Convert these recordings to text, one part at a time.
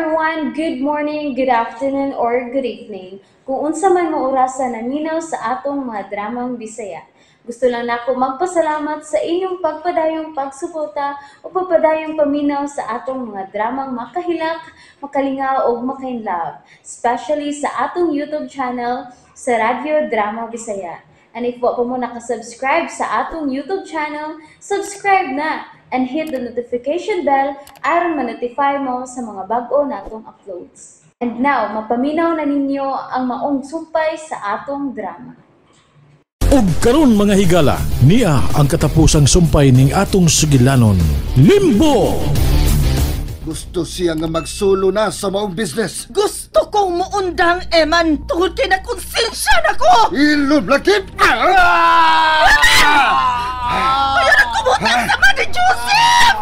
everyone, good morning, good afternoon, or good evening. Kung unsa man mo orasan naminaw sa atong mga dramang Bisaya. Gusto lang nako magpasalamat sa inyong pagpadayong pagsuporta o pagpadayong paminaw sa atong mga dramang makahilak, makalingaw o makainlove, especially sa atong YouTube channel sa Radyo Drama Bisaya. And if wa pa mo nakasubscribe sa atong YouTube channel, subscribe na and hit the notification bell aron ma-notify mo sa mga bag-o natong uploads. And now, mapaminaw na ninyo ang maong sumpay sa atong drama. Ug karon mga higala, niya ang katapusang sumpay ning atong sugilanon. Limbo! Gusto siya nga magsulo na sa maong business. Gusto kong muundang eman tungod kay nakonsensya na ko! Ilom lakip! Kaya nagkumutang sama ni Joseph!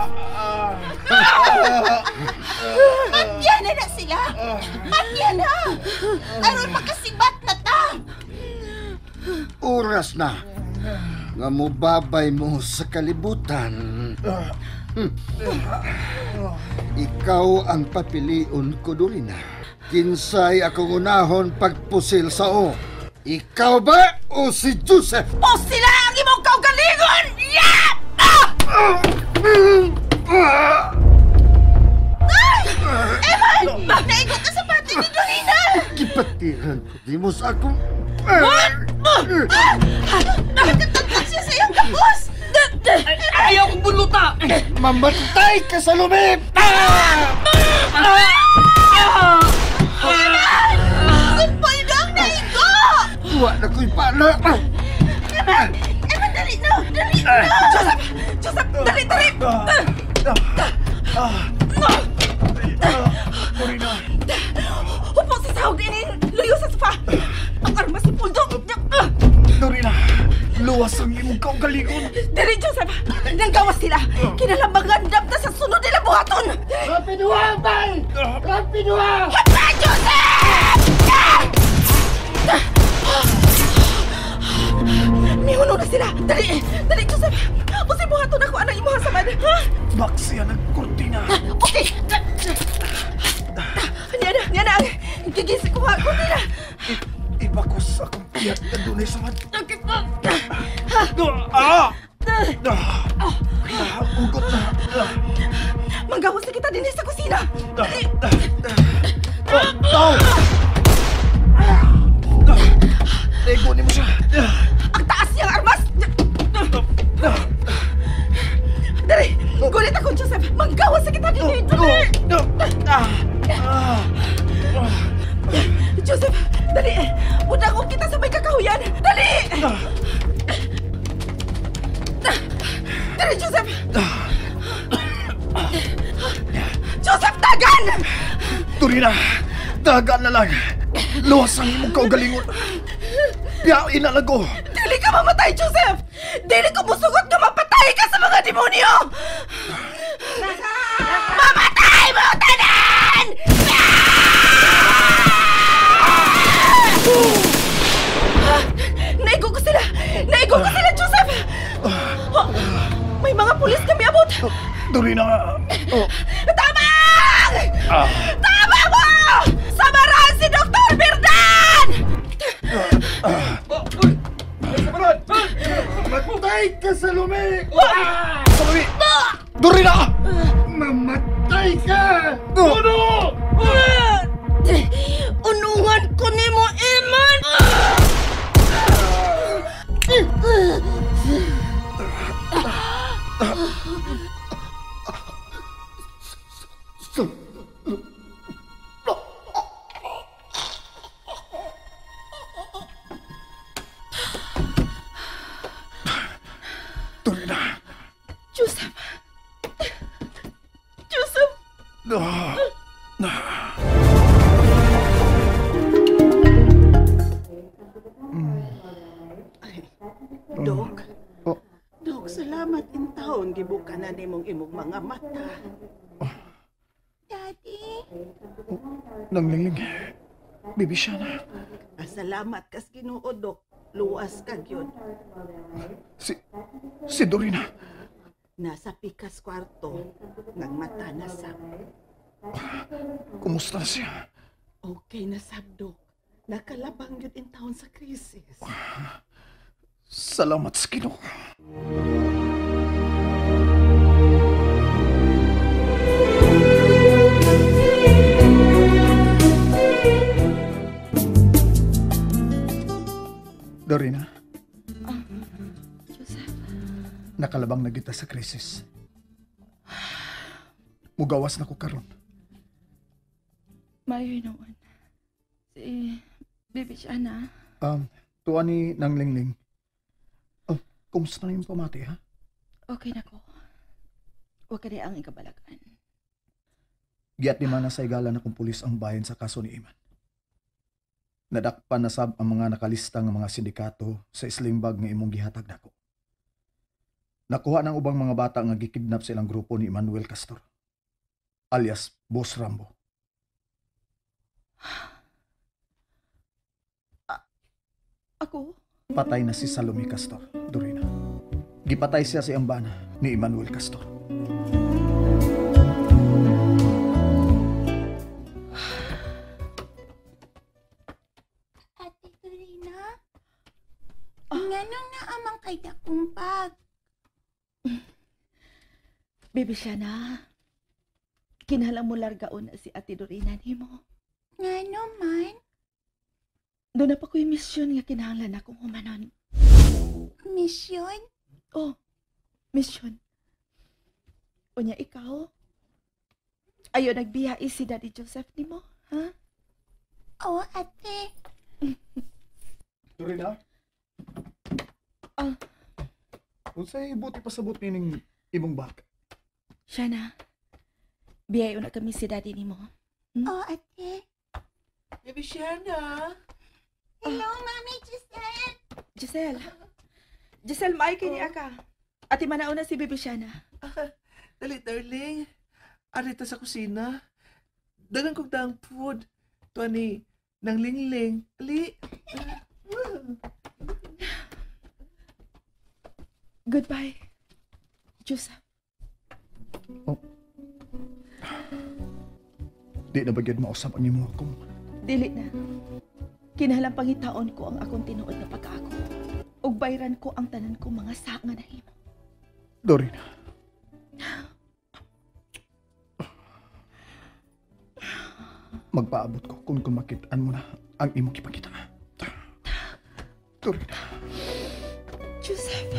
Andyan na sila! Andyan na! Aron makasibat na ta! Oras na nga mubabay mo sa kalibutan. Ikaw ang papiliun ko, Dorina. Kinsay akong unahon pagpusil sa o. Ikaw ba o si Joseph? O sila ang imong kaugalingon! Yeah! Eman! Naigot na sa pati ni Dorina! Kipatiran ko di mo sa akong... Nakatagtag siya sa iyong kapos! Ayaw kong buluta! Mamatay ka sa lumip! Simple lang naigo! Tuwa na ko'y pala! Eman, dali na! Dali na! Joseph! Dali! Dorina! Upo sa sahog din! Luyo sa sofa! Ang arma si Puldo! Dorina! Luwas ang imong kaugalingon! Dali, Joseph! Nanggawas sila! Kinalamagandam na sa sunod nila buhaton! Rapiduha, bay! Rapiduha! Hapa, Joseph! Mihuno na sila! Dali! Dali, Joseph! Usay buhaton ako anang imuha sa man! Baksiya ng kortina! Okay! Yan na! Gigising ko ha! Kortina! Ibakos akong piyat na dunay sa man! Sakit mo! Ugot na! Manggawas na kita din sa kusina! Dali! Ego ni mo siya! Ang taas niyang armas! Dali! Gulit ako, Joseph! Manggawas na kita din! Dali! Joseph! Dali! Udang kita sa may kakahuyan! Dali! Dali, Joseph! Joseph, tagan! Dorina! Dagan na lang! Luwas ang imong kaugalingon! Piyain na lang ko! Dili ka mamatay, Joseph! Dili ko musugot na mapatay ka sa mga demonyo! Mamatay mo, tanan! Naigo ko sila! Naigo ko sila, Joseph! May mga pulis kami abot! Dorina! Tabang! Tabang mo! Samaran si Dr. Birdan! Mamatay ka sa lumi! Sa lumi! Dorina! Mamatay ka! Uno! Unungan ko ni mo, Eman! Dorina! Joseph! Joseph! Dok, Oh, Dok, salamat in taon gibuka na nimong imong mga mata. Daddy, nanglingling. Bibi siya na. salamat kas Ginoo, Dok. Luwas ka gyud. Si Dorina. Nasa pikas kwarto, ngang mata na sa. Kumusta na siya? Okay na sabdok. Nakalabang yun in taon sa krisis. Salamat sa Ginoo. Dorina, Joseph, nakalabang na kita sa krisis. Mugawas na ko karon. mayo noon. Si Bibi Shana. Tuwa ni Nang Lingling. Kumusta na yung pamati, ha? Okay na ko. Huwag ka di ang ikabalagan. Giat ni man na sa igala na kung pulis ang bayan sa kaso ni Iman. Nadakpan na sab ang mga nakalista ng mga sindikato sa slingbag nga imong gihatag nako. Nakuha ng ubang mga bata nga gikidnap sa ilang grupo ni Emmanuel Castor, alias Boss Rambo. Ako? Patay na si Salome Castor, Dorina. Gipatay siya sa ambana ni Emmanuel Castor. Ate Dorina? Nganong naamang kay dakumpag? Bibi Shana. Kinalang mo largaon na si Ate Dorina ni mo. Ngano man? Doon na pa ko'y misyon nga kinahanglan akong humanon. Misyon? Oh, misyon. Unya ikaw? Ayaw nagbiyai si Daddy Joseph ni mo, ha? Oo, ate. Dorina? Unsay buti pasabot nining imong bag? Shana, biyayo na kami si Daddy ni mo. Oo, ate. Bibi Shana. Hello, Mami Giselle. Giselle, maay kini aka. Ati manauna si Bibi Shana. Dali, darling. Arita sa kusina. Dagang kong daang food. Tuwa ni Nang Lingling. Ali. Goodbye, Joseph. Di na bagyod mausap ang imo akong Dili na. Kinahanglan pangitaon ko ang akong tinuod na pag-ako. Ug bayran ko ang tanan ko mga sanga na himo. Dorina. Magpaabot ko kung makitaan mo na ang imo kipakita. Dorina. Joseph.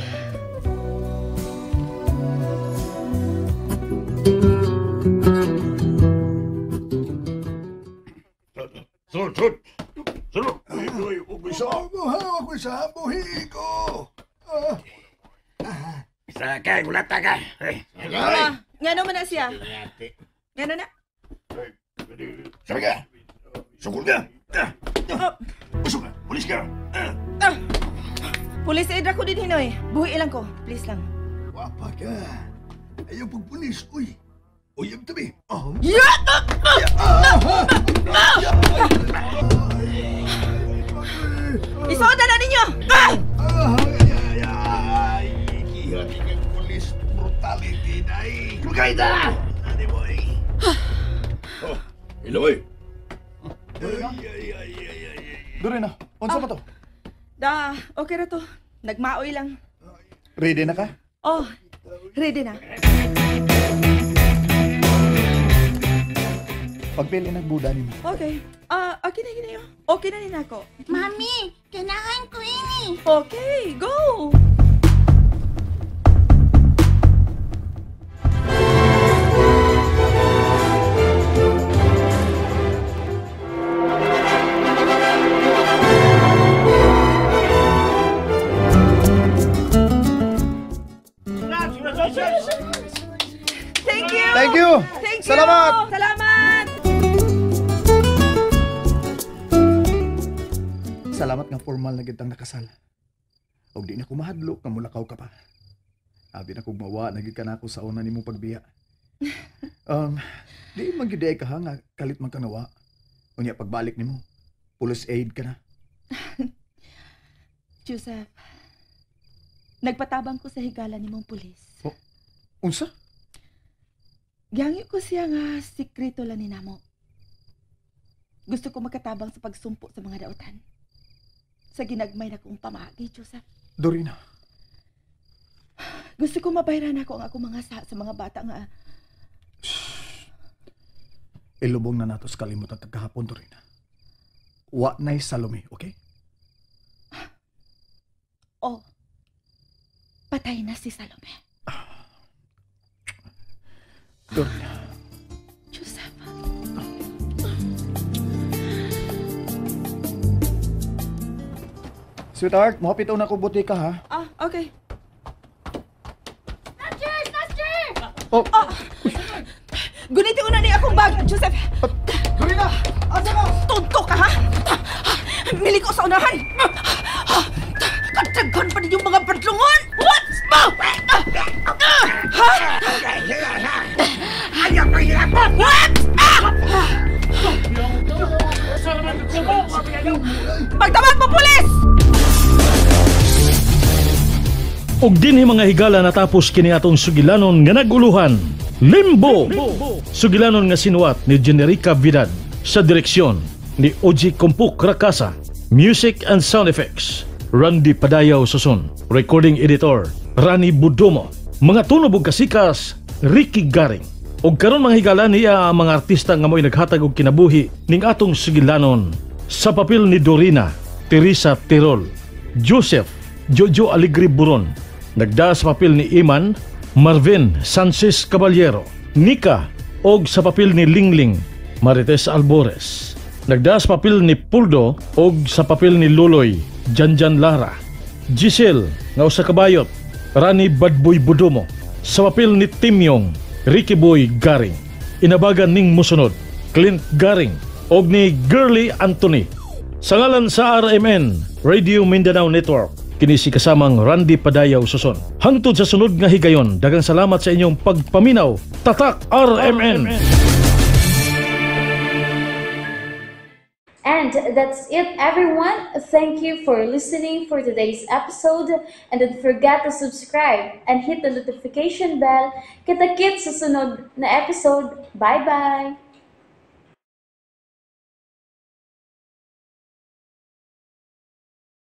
Sulod! Bisa! Hawak ko sa buhi ko. Sakay, gulata ka! Ngano man na siya? Ngano na? Sabi ka! Sukul ka! Usok ka! Pulis ka! Pulis edra ko din hinoy. Buhi ilang ko. Please lang. Wapa ka. Ayaw pagpulis. Uy. Uyab tabi. Oh. Isoda na ninyo! Ikihat kang pulis brutality na eh. Kaida! Ano mo eh? Iloy! Dorina, unsa ba to? Da, okay ra to. Nagmaoy lang. Ready na ka? Oh, ready na. Pagpili nagbuda ni mo. Okay. Okay na ginayo. Okay na din ako. Mami, kailangan ko ini. Okay, go! Thank you! Thank you! Thank you! Salamat! Salamat! Salamat nga formal na gitang nakasal. Og di na ko mahadlok nga mulakaw ka pa. Abi na kog mawa nagid ka na ako sa una nimong pagbiya. Di man gyud ka ha nga kalit man kang nawa. Unya pagbalik nimo, police aid ka na. Joseph, nagpatabang ko sa higala ni mong pulis. Unsa? Giangyo ko siya nga sikreto lang ni namo. Gusto ko makatabang sa pagsumpo sa mga dautan. Sa ginagmay na kong pamagi, Joseph. Dorina, Gusto ko mabayaran ako ang akong mga sa mga bata nga. ilubong na nato sa kalimutan kagahapon, Dorina. Wa na'y Salome, okay? Oh, patay na si Salome. Dorina. Joseph. Sweetheart, mahapit na ko butika, ha? Ah, okay. Oh, Guniti una ni akong bag, Joseph. Dorina! Asa ka? Tunto ka, ha? Miliko sa unahan. Katagkan pa ninyong mga badlungon. What's mo? Ha? Ayaw ko hirap. What? Magtawag mo, pulis! Og dinhi mga higala natapos kini atong sugilanon nga naguluhan. Limbo! Sugilanon nga sinuwat ni Generica Vidal sa direksyon ni Oji Kompuk Rakasa. Music and sound effects Randy Padayaw Susun. Recording editor Rani Budomo. Mga tunog ug kasikas Ricky Garing. Og karon mga higala niya ang mga artista nga mo'y naghatag og kinabuhi ning atong sugilanon. Sa papel ni Dorina, Teresa Tirol, Joseph Jojo Alegre Buron. Nagda sa papel ni Iman, Marvin Sanchez Caballero, Nika, og sa papel ni Lingling, Marites Albores. Nagda sa papel ni Puldo og sa papel ni Luloy, Janjan Lara. Giselle, nga usa ka bayot, Rani Badboy Budomo. Sa papel ni Timyong, Ricky Boy Garing. Inabagan ning musunod, Clint Garing og ni Girly Anthony. Sa ngalan sa RMN, Radio Mindanao Network, kini si kasamang Randy Padayaw Suson. Hangtod sa sunod nga higayon, daghang salamat sa inyong pagpaminaw. Tatak RMN! And that's it, everyone. Thank you for listening for today's episode. And don't forget to subscribe and hit the notification bell. Kita-kits sa sunod na episode. Bye-bye!